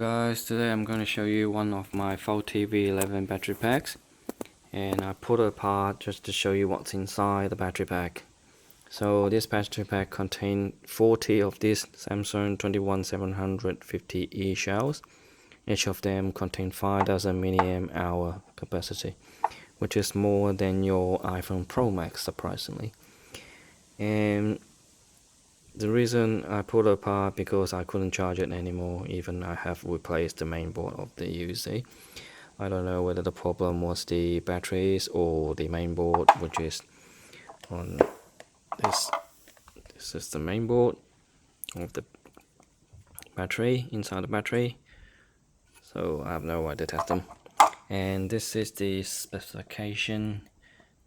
Guys, today I'm going to show you one of my faulty V11 battery packs, and I put it apart just to show you what's inside the battery pack. So this battery pack contains 40 of these Samsung 21750E shells. Each of them contain 5000 mAh capacity, which is more than your iPhone Pro Max, surprisingly. And the reason I put it apart because I couldn't charge it anymore, even I have replaced the main board of the EUC. I don't know whether the problem was the batteries or the main board, which is on this. This is the main board of the battery, inside the battery. So I have no way to test them. And this is the specification,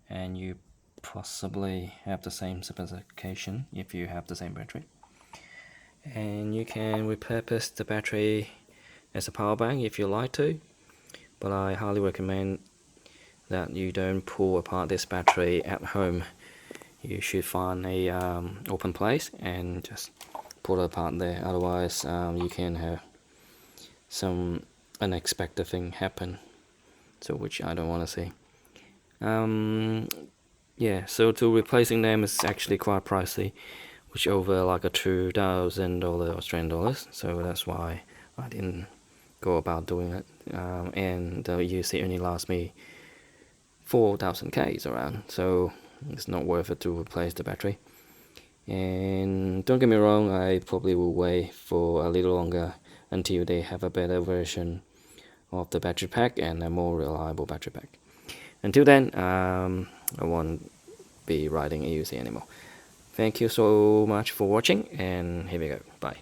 and you possibly have the same specification if you have the same battery. And you can repurpose the battery as a power bank if you like to, but I highly recommend that you don't pull apart this battery at home. You should find a open place and just pull it apart there, otherwise you can have some unexpected thing happen, so which I don't want to see. Yeah, so to replacing them is actually quite pricey, which over like a $2,000 Australian dollars, so that's why I didn't go about doing it. And the EUC only lasts me 4,000 Ks around, so it's not worth it to replace the battery. And don't get me wrong, I probably will wait for a little longer until they have a better version of the battery pack and a more reliable battery pack. Until then, I won't be riding EUC anymore. Thank you so much for watching, and here we go. Bye.